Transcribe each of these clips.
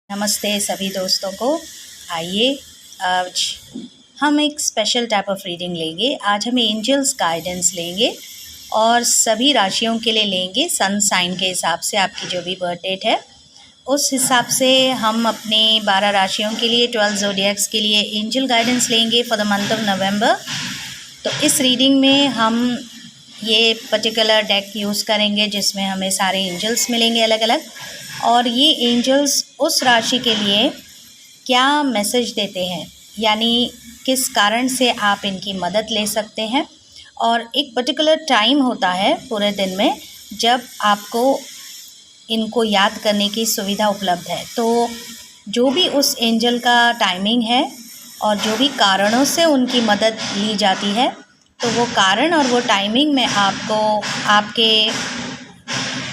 नमस्ते सभी दोस्तों को। आइए आज हम एक स्पेशल टाइप ऑफ रीडिंग लेंगे। आज हम एंजल्स गाइडेंस लेंगे और सभी राशियों के लिए लेंगे सन साइन के हिसाब से। आपकी जो भी बर्थ डेट है उस हिसाब से हम अपने 12 राशियों के लिए 12 ज़ोडिएक्स के लिए एंजल गाइडेंस लेंगे for the month of November. तो इस रीडिंग में हम ये पर्टिकुलर डेक यूज़ करेंगे जिसमें हमें सारे एंजल्स मिलेंगे अलग अलग, और ये एंजल्स उस राशि के लिए क्या मैसेज देते हैं, यानी किस कारण से आप इनकी मदद ले सकते हैं। और एक पर्टिकुलर टाइम होता है पूरे दिन में जब आपको इनको याद करने की सुविधा उपलब्ध है। तो जो भी उस एंजल का टाइमिंग है और जो भी कारणों से उनकी मदद ली जाती है, तो वो कारण और वो टाइमिंग मैं आपको आपके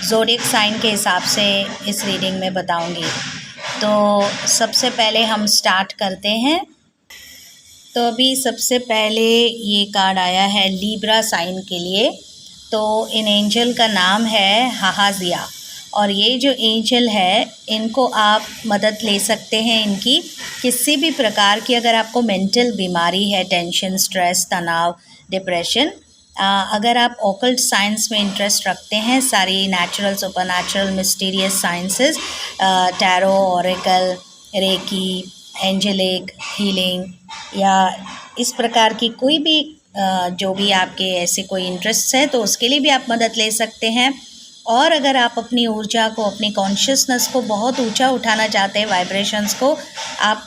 ज़ोडिएक साइन के हिसाब से इस रीडिंग में बताऊंगी। तो सबसे पहले हम स्टार्ट करते हैं। तो अभी सबसे पहले ये कार्ड आया है लीब्रा साइन के लिए। तो इन एंजल का नाम है हाहाजिया, और ये जो एंजल है इनको आप मदद ले सकते हैं इनकी किसी भी प्रकार की। अगर आपको मेंटल बीमारी है, टेंशन, स्ट्रेस, तनाव, डिप्रेशन, अगर आप ऑकल्ट साइंस में इंटरेस्ट रखते हैं, सारी natural, super natural, mysterious sciences, tarot, oracle, reiki, angelic healing, या इस प्रकार की कोई भी जो भी आपके ऐसे कोई इंटरेस्ट है तो उसके लिए भी आप मदद ले सकते हैं। और अगर आप अपनी ऊर्जा को, अपनी कॉन्शियसनेस को बहुत ऊंचा उठाना चाहते हैं, वाइब्रेशंस को, आप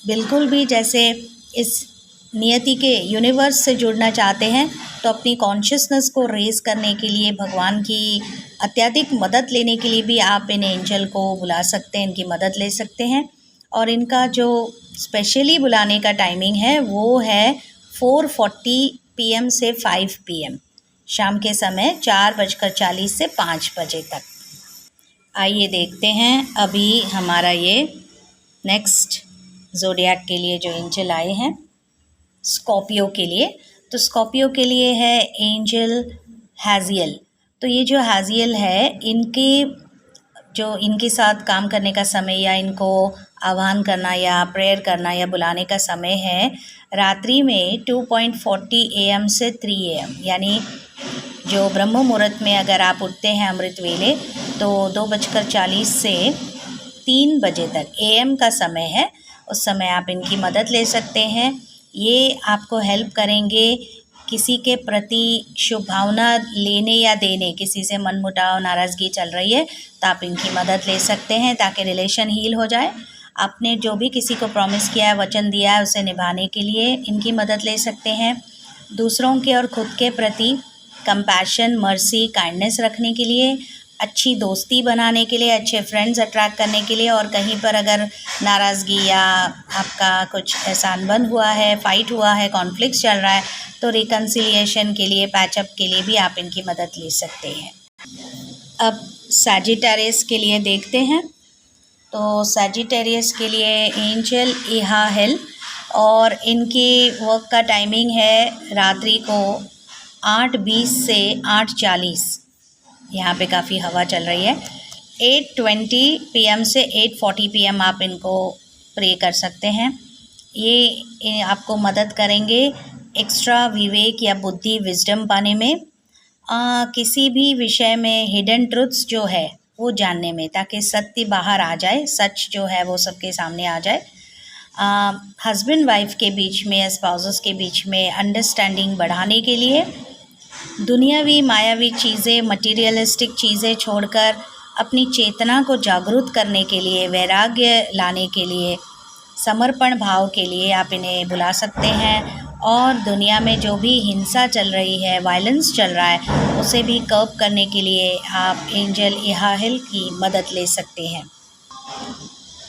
बिल्कुल भी जैसे इस नियति के यूनिवर्स से जुड़ना चाहते हैं, तो अपनी कॉन्शियसनेस को रेज करने के लिए, भगवान की अत्यधिक मदद लेने के लिए भी आप इन एंजल को बुला सकते हैं, इनकी मदद ले सकते हैं। और इनका जो स्पेशली बुलाने का टाइमिंग है वो है 4:40 PM से 5 PM, शाम के समय 4:40 से 5 बजे तक। आइए देखते हैं अभी हमारा ये नेक्स्ट ज़ोडिएक के लिए जो एंजल आए हैं स्कॉर्पियो के लिए। तो स्कॉर्पियो के लिए है एंजल हाजियल। तो ये जो हाजियल है, इनके साथ काम करने का समय या इनको आह्वान करना या प्रेयर करना या बुलाने का समय है रात्रि में 2:40 AM से 3 AM, यानी जो ब्रह्म मुहूर्त में अगर आप उठते हैं अमृत वेले, तो 2:40 से 3 बजे तक AM का समय है। उस समय आप इनकी मदद ले सकते हैं। ये आपको हेल्प करेंगे किसी के प्रति शुभ भावना लेने या देने। किसी से मनमुटाव, नाराज़गी चल रही है तो आप इनकी मदद ले सकते हैं ताकि रिलेशन हील हो जाए। आपने जो भी किसी को प्रॉमिस किया है, वचन दिया है, उसे निभाने के लिए इनकी मदद ले सकते हैं। दूसरों के और खुद के प्रति कंपैशन, मर्सी, काइंडनेस रखने के लिए, अच्छी दोस्ती बनाने के लिए, अच्छे फ्रेंड्स अट्रैक्ट करने के लिए, और कहीं पर अगर नाराज़गी या आपका कुछ ऐसा अनबन हुआ है, फाइट हुआ है, कॉन्फ्लिक्ट चल रहा है, तो रिकन्सिलिएशन के लिए, पैचअप के लिए भी आप इनकी मदद ले सकते हैं। अब सैजिटेरियस के लिए देखते हैं। तो सैजिटेरियस के लिए एंजल इहाहेल, और इनकी वर्क का टाइमिंग है रात्रि को 8:20 से 8:40। यहाँ पे काफ़ी हवा चल रही है। 8:20 PM से 8:40 PM आप इनको प्रे कर सकते हैं। ये आपको मदद करेंगे एक्स्ट्रा विवेक या बुद्धि, विजडम पाने में, किसी भी विषय में हिडन ट्रुथ्स जो है वो जानने में, ताकि सत्य बाहर आ जाए, सच जो है वो सबके सामने आ जाए। हस्बैंड वाइफ के बीच में, स्पाउसेस के बीच में अंडरस्टैंडिंग बढ़ाने के लिए, दुनियावी मायावी चीज़ें, मटीरियलिस्टिक चीज़ें छोड़कर अपनी चेतना को जागरूक करने के लिए, वैराग्य लाने के लिए, समर्पण भाव के लिए आप इन्हें बुला सकते हैं। और दुनिया में जो भी हिंसा चल रही है, वायलेंस चल रहा है, उसे भी कर्ब करने के लिए आप एंजल इहाहेल की मदद ले सकते हैं।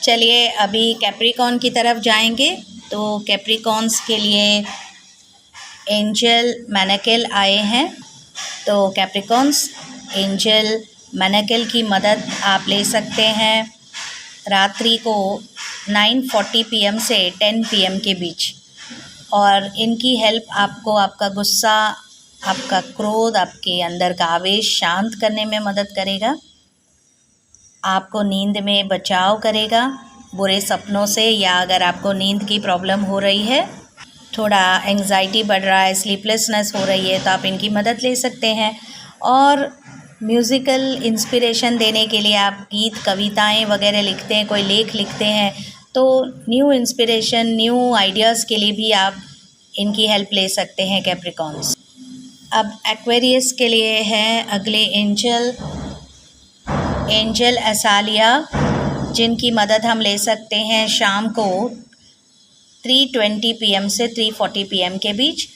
चलिए अभी कैप्रिकॉर्न की तरफ जाएंगे। तो कैप्रिकॉर्न्स के लिए एंजल मैनेकेल आए हैं। तो कैप्रिकॉर्न्स, एंजल मैनेकेल की मदद आप ले सकते हैं रात्रि को 9:40 PM से 10 PM के बीच। और इनकी हेल्प आपको आपका गुस्सा, आपका क्रोध, आपके अंदर का आवेश शांत करने में मदद करेगा, आपको नींद में बचाव करेगा, बुरे सपनों से, या अगर आपको नींद की प्रॉब्लम हो रही है, थोड़ा एंग्जाइटी बढ़ रहा है, स्लीपलेसनेस हो रही है, तो आप इनकी मदद ले सकते हैं। और म्यूज़िकल इंस्पिरेशन देने के लिए आप गीत, कविताएं वगैरह लिखते हैं, कोई लेख लिखते हैं, तो न्यू इंस्पिरेशन, न्यू आइडियाज़ के लिए भी आप इनकी हेल्प ले सकते हैं कैप्रिकॉन्स। अब एक्वेरियस के लिए है अगले एंजल असालिया, जिनकी मदद हम ले सकते हैं शाम को 3:20 PM से 3:40 PM के बीच।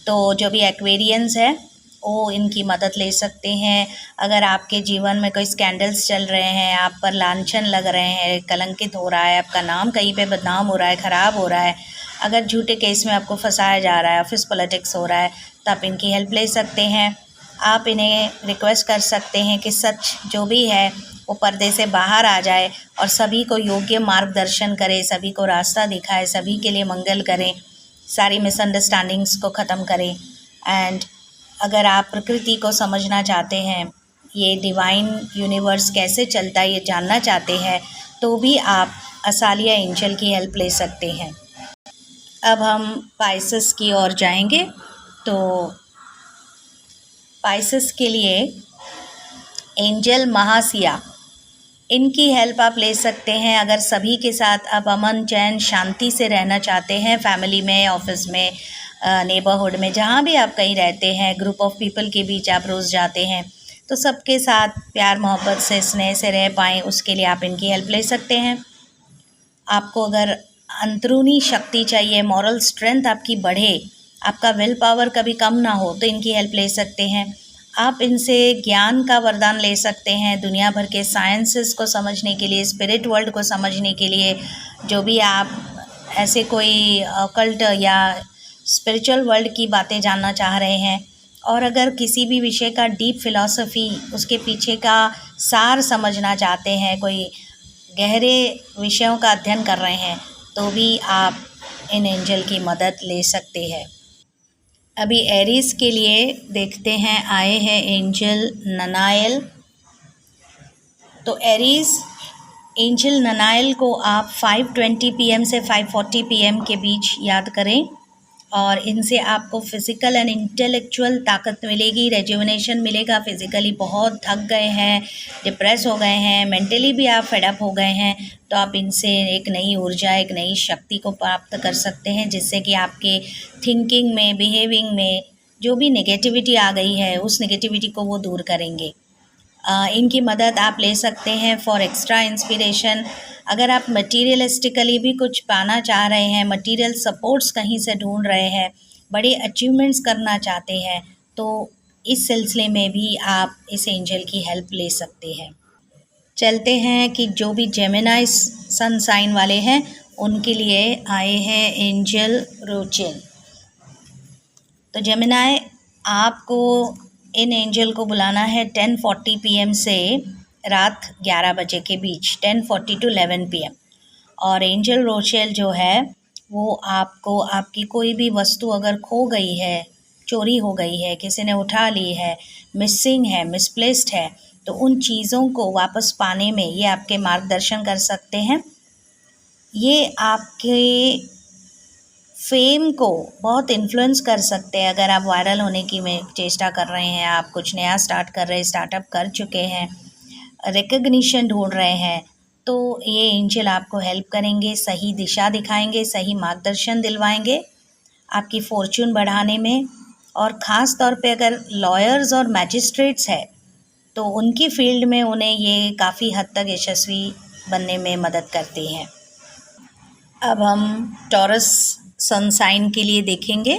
तो जो भी एक्वेरियंस है वो इनकी मदद ले सकते हैं। अगर आपके जीवन में कोई स्कैंडल्स चल रहे हैं, आप पर लांछन लग रहे हैं, कलंकित हो रहा है, आपका नाम कहीं पे बदनाम हो रहा है, ख़राब हो रहा है, अगर झूठे केस में आपको फंसाया जा रहा है, ऑफिस पॉलिटिक्स हो रहा है, तो आप इनकी हेल्प ले सकते हैं। आप इन्हें रिक्वेस्ट कर सकते हैं कि सच जो भी है वो पर्दे से बाहर आ जाए और सभी को योग्य मार्गदर्शन करे, सभी को रास्ता दिखाए, सभी के लिए मंगल करें, सारी मिसअंडरस्टैंडिंग्स को ख़त्म करें। एंड अगर आप प्रकृति को समझना चाहते हैं, ये डिवाइन यूनिवर्स कैसे चलता है ये जानना चाहते हैं, तो भी आप असालिया एंजल की हेल्प ले सकते हैं। अब हम पाइसेस की ओर जाएंगे। तो पाइसेस के लिए एंजल महासिया, इनकी हेल्प आप ले सकते हैं अगर सभी के साथ आप अमन, चैन, शांति से रहना चाहते हैं, फैमिली में, ऑफिस में, नेबरहुड में, जहाँ भी आप कहीं रहते हैं, ग्रुप ऑफ पीपल के बीच आप रोज़ जाते हैं, तो सबके साथ प्यार मोहब्बत से, स्नेह से रह पाएँ, उसके लिए आप इनकी हेल्प ले सकते हैं। आपको अगर अंदरूनी शक्ति चाहिए, मॉरल स्ट्रेंथ आपकी बढ़े, आपका विल पावर कभी कम ना हो, तो इनकी हेल्प ले सकते हैं। आप इनसे ज्ञान का वरदान ले सकते हैं, दुनिया भर के साइंसेस को समझने के लिए, स्पिरिट वर्ल्ड को समझने के लिए, जो भी आप ऐसे कोई ऑकल्ट या स्पिरिचुअल वर्ल्ड की बातें जानना चाह रहे हैं, और अगर किसी भी विषय का डीप फिलॉसफी, उसके पीछे का सार समझना चाहते हैं, कोई गहरे विषयों का अध्ययन कर रहे हैं, तो भी आप इन एंजल की मदद ले सकते हैं। अभी एरीज के लिए देखते हैं, आए हैं एंजल ननायल। तो एरीज एंजल ननायल को आप 5:20 PM से 5:40 PM के बीच याद करें, और इनसे आपको फिज़िकल एंड इंटेलेक्चुअल ताकत मिलेगी, रेजुविनेशन मिलेगा। फिज़िकली बहुत थक गए हैं, डिप्रेस हो गए हैं, मेंटली भी आप फेडअप हो गए हैं, तो आप इनसे एक नई ऊर्जा, एक नई शक्ति को प्राप्त कर सकते हैं, जिससे कि आपके थिंकिंग में, बिहेविंग में जो भी नेगेटिविटी आ गई है, उस नेगेटिविटी को वो दूर करेंगे। इनकी मदद आप ले सकते हैं फॉर एक्स्ट्रा इंस्पिरेशन। अगर आप मटीरियलिस्टिकली भी कुछ पाना चाह रहे हैं, मटीरियल सपोर्ट्स कहीं से ढूंढ रहे हैं, बड़े अचीवमेंट्स करना चाहते हैं, तो इस सिलसिले में भी आप इस एंजल की हेल्प ले सकते हैं। चलते हैं कि जो भी जेमिनाई सन साइन वाले हैं उनके लिए आए हैं एंजल रोचेल। तो जेमिनाई, आपको इन एंजल को बुलाना है 10:40 PM से रात 11 बजे के बीच, 10:40 to 11 PM। और एंजल रोचेल जो है वो आपको, आपकी कोई भी वस्तु अगर खो गई है, चोरी हो गई है, किसी ने उठा ली है, मिसिंग है, मिसप्लेस्ड है, तो उन चीज़ों को वापस पाने में ये आपके मार्गदर्शन कर सकते हैं। ये आपके फेम को बहुत इन्फ्लुएंस कर सकते हैं। अगर आप वायरल होने की में चेष्टा कर रहे हैं, आप कुछ नया स्टार्ट कर रहे हैं, स्टार्टअप कर चुके हैं, रिकग्निशन ढूंढ रहे हैं, तो ये एंजल आपको हेल्प करेंगे, सही दिशा दिखाएंगे, सही मार्गदर्शन दिलवाएंगे आपकी फॉर्च्यून बढ़ाने में। और ख़ास तौर पे अगर लॉयर्स और मैजिस्ट्रेट्स है तो उनकी फील्ड में उन्हें ये काफ़ी हद तक यशस्वी बनने में मदद करती हैं। अब हम टॉरस सन साइन के लिए देखेंगे।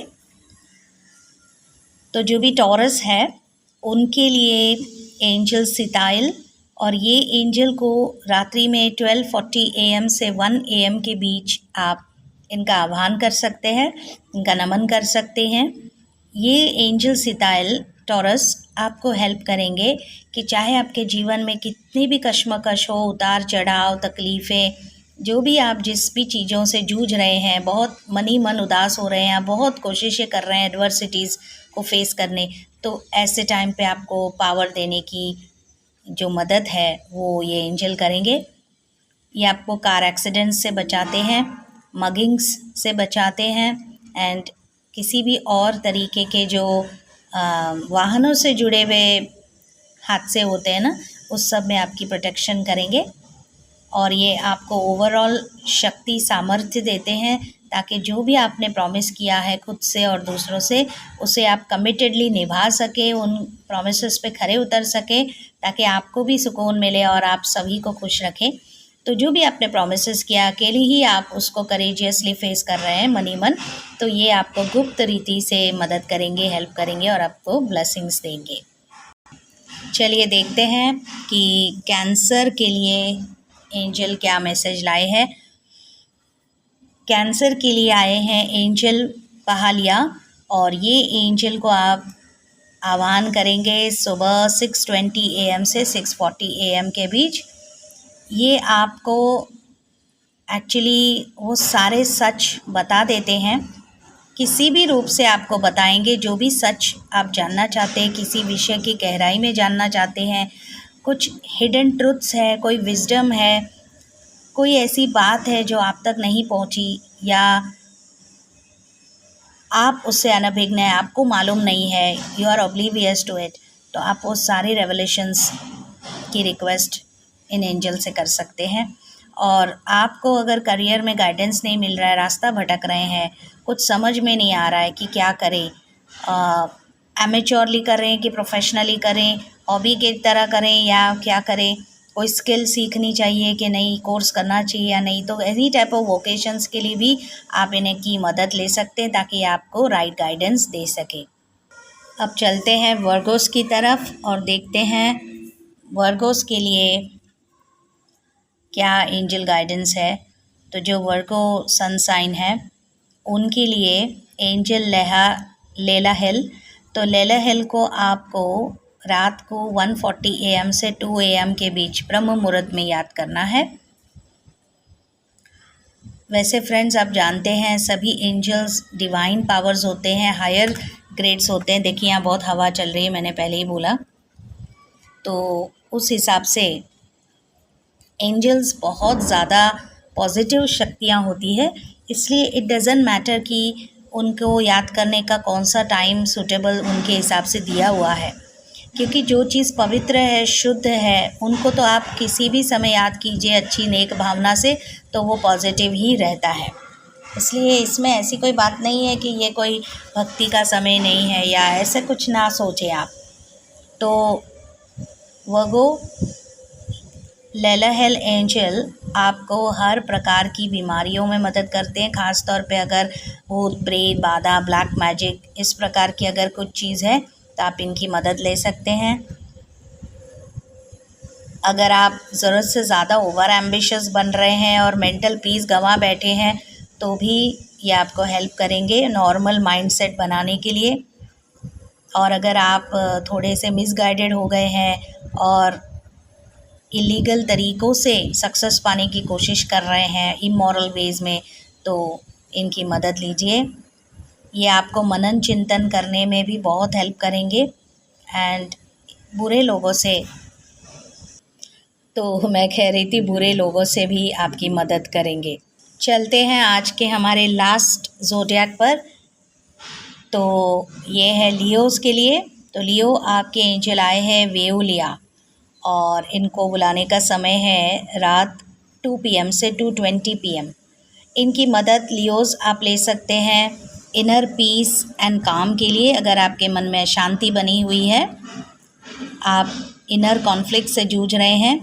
तो जो भी टॉरस है उनके लिए एंजल सिताइल, और ये एंजल को रात्रि में 12:40 AM से 1 AM के बीच आप इनका आह्वान कर सकते हैं, इनका नमन कर सकते हैं। ये एंजल सिताइल टॉरस आपको हेल्प करेंगे कि चाहे आपके जीवन में कितनी भी कश्मकश हो, उतार चढ़ाव, तकलीफ़ें, जो भी आप जिस भी चीज़ों से जूझ रहे हैं, बहुत मन उदास हो रहे हैं, आप बहुत कोशिशें कर रहे हैं एडवर्सिटीज़ को फेस करने, तो ऐसे टाइम पे आपको पावर देने की जो मदद है वो ये एंजल करेंगे। ये आपको कार एक्सीडेंट से बचाते हैं, मगिंग्स से बचाते हैं एंड किसी भी और तरीके के जो वाहनों से जुड़े हुए हादसे होते हैं ना, उस सब में आपकी प्रोटेक्शन करेंगे। और ये आपको ओवरऑल शक्ति सामर्थ्य देते हैं ताकि जो भी आपने प्रॉमिस किया है खुद से और दूसरों से, उसे आप कमिटेडली निभा सकें, उन प्रॉमिसेस पे खरे उतर सकें, ताकि आपको भी सुकून मिले और आप सभी को खुश रखें। तो जो भी आपने प्रॉमिसेस किया, अकेले ही आप उसको करेजियसली फेस कर रहे हैं मनी मन, तो ये आपको गुप्त रीति से मदद करेंगे, हेल्प करेंगे और आपको ब्लेसिंग्स देंगे। चलिए देखते हैं कि कैंसर के लिए एंजल क्या मैसेज लाए हैं। कैंसर के लिए आए हैं एंजल पहालिया, और ये एंजल को आप आह्वान करेंगे सुबह 6:20 AM से 6:40 AM के बीच। ये आपको एक्चुअली वो सारे सच बता देते हैं, किसी भी रूप से आपको बताएंगे जो भी सच आप जानना चाहते हैं, किसी विषय की गहराई में जानना चाहते हैं, कुछ हिडन ट्रुथ्स है, कोई विजडम है, कोई ऐसी बात है जो आप तक नहीं पहुंची या आप उससे अनभिज्ञ हैं, आपको मालूम नहीं है, you are oblivious to it, तो आप वो सारे रेवलेशंस की रिक्वेस्ट इन एंजल से कर सकते हैं। और आपको अगर करियर में गाइडेंस नहीं मिल रहा है, रास्ता भटक रहे हैं, कुछ समझ में नहीं आ रहा है कि क्या करें, एमेच्योरली करें कि प्रोफेशनली करें, हॉबी की तरह करें या क्या करें, कोई स्किल सीखनी चाहिए कि नहीं, कोर्स करना चाहिए या नहीं, तो एनी टाइप ऑफ वोकेशंस के लिए भी आप इन्हें की मदद ले सकते हैं ताकि आपको राइट गाइडेंस दे सके। अब चलते हैं वर्गोस की तरफ और देखते हैं वर्गोस के लिए क्या एंजल गाइडेंस है। तो जो वर्गो सन साइन है उनके लिए एंजल लेला हिल, तो लेला हिल को आपको रात को 1:40 AM से 2 AM के बीच ब्रह्म मुहूर्त में याद करना है। वैसे फ्रेंड्स, आप जानते हैं सभी एंजल्स डिवाइन पावर्स होते हैं, हायर ग्रेड्स होते हैं। देखिए यहाँ बहुत हवा चल रही है, मैंने पहले ही बोला, तो उस हिसाब से एंजल्स बहुत ज़्यादा पॉजिटिव शक्तियाँ होती है, इसलिए इट डज़न्ट मैटर कि उनको याद करने का कौन सा टाइम सूटेबल उनके हिसाब से दिया हुआ है, क्योंकि जो चीज़ पवित्र है, शुद्ध है, उनको तो आप किसी भी समय याद कीजिए अच्छी नेक भावना से, तो वो पॉजिटिव ही रहता है। इसलिए इसमें ऐसी कोई बात नहीं है कि ये कोई भक्ति का समय नहीं है या ऐसे कुछ ना सोचें आप। तो वर्गो लेलाहेल एंजल आपको हर प्रकार की बीमारियों में मदद करते हैं, ख़ास तौर पे अगर भूत प्रेत बाधा ब्लैक मैजिक इस प्रकार की अगर कुछ चीज़ है तो आप इनकी मदद ले सकते हैं। अगर आप ज़रूरत से ज़्यादा ओवर एम्बिशियस बन रहे हैं और मेंटल पीस गंवा बैठे हैं तो भी ये आपको हेल्प करेंगे नॉर्मल माइंडसेट बनाने के लिए। और अगर आप थोड़े से मिसगाइडेड हो गए हैं और इलीगल तरीक़ों से सक्सेस पाने की कोशिश कर रहे हैं इमोरल वेज़ में, तो इनकी मदद लीजिए। ये आपको मनन चिंतन करने में भी बहुत हेल्प करेंगे एंड बुरे लोगों से, तो मैं कह रही थी बुरे लोगों से भी आपकी मदद करेंगे। चलते हैं आज के हमारे लास्ट ज़ोडिएक पर। तो ये है लियोज़ के लिए। तो लियो आपके एंजल आए हैं वेओलिया और इनको बुलाने का समय है रात 2 PM से 2:20 PM। इनकी मदद लियोज़ आप ले सकते हैं इनर पीस एंड काम के लिए। अगर आपके मन में शांति बनी हुई है, आप इनर कॉन्फ्लिक्ट से जूझ रहे हैं,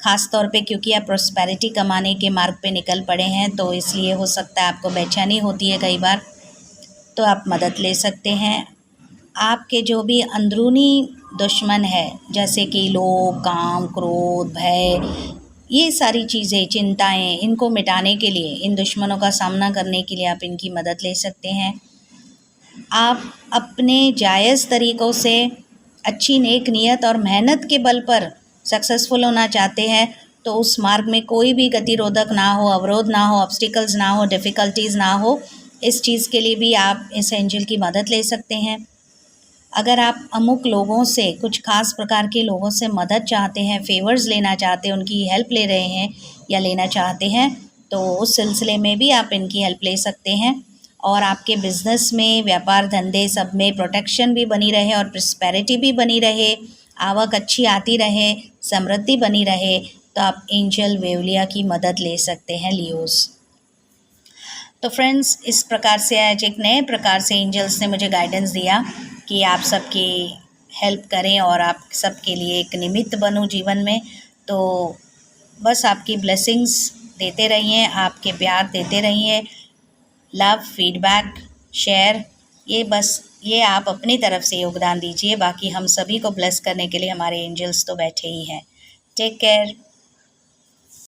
ख़ास तौर पे क्योंकि आप प्रॉस्पेरिटी कमाने के मार्ग पे निकल पड़े हैं, तो इसलिए हो सकता है आपको बेचैनी होती है कई बार, तो आप मदद ले सकते हैं। आपके जो भी अंदरूनी दुश्मन है जैसे कि लोभ काम क्रोध भय, ये सारी चीज़ें चिंताएं, इनको मिटाने के लिए, इन दुश्मनों का सामना करने के लिए आप इनकी मदद ले सकते हैं। आप अपने जायज़ तरीक़ों से अच्छी नेक नियत और मेहनत के बल पर सक्सेसफुल होना चाहते हैं, तो उस मार्ग में कोई भी गतिरोधक ना हो, अवरोध ना हो, ऑब्स्टिकल्स ना हो, डिफ़िकल्टीज़ ना हो, इस चीज़ के लिए भी आप इस एंजल की मदद ले सकते हैं। अगर आप अमुक लोगों से, कुछ खास प्रकार के लोगों से मदद चाहते हैं, फेवर्स लेना चाहते हैं, उनकी हेल्प ले रहे हैं या लेना चाहते हैं, तो उस सिलसिले में भी आप इनकी हेल्प ले सकते हैं। और आपके बिजनेस में, व्यापार धंधे सब में प्रोटेक्शन भी बनी रहे और प्रॉस्पेरिटी भी बनी रहे, आवक अच्छी आती रहे, समृद्धि बनी रहे, तो आप एंजल वेवलिया की मदद ले सकते हैं लियोज़। तो फ्रेंड्स, इस प्रकार से आज एक नए प्रकार से एंजल्स ने मुझे गाइडेंस दिया कि आप सबकी हेल्प करें और आप सबके लिए एक निमित्त बनूं जीवन में। तो बस आपकी ब्लेसिंग्स देते रहिए, आपके प्यार देते रहिए, लव, फीडबैक, शेयर, ये आप अपनी तरफ से योगदान दीजिए। बाकी हम सभी को ब्लेस करने के लिए हमारे एंजल्स तो बैठे ही हैं। Take care.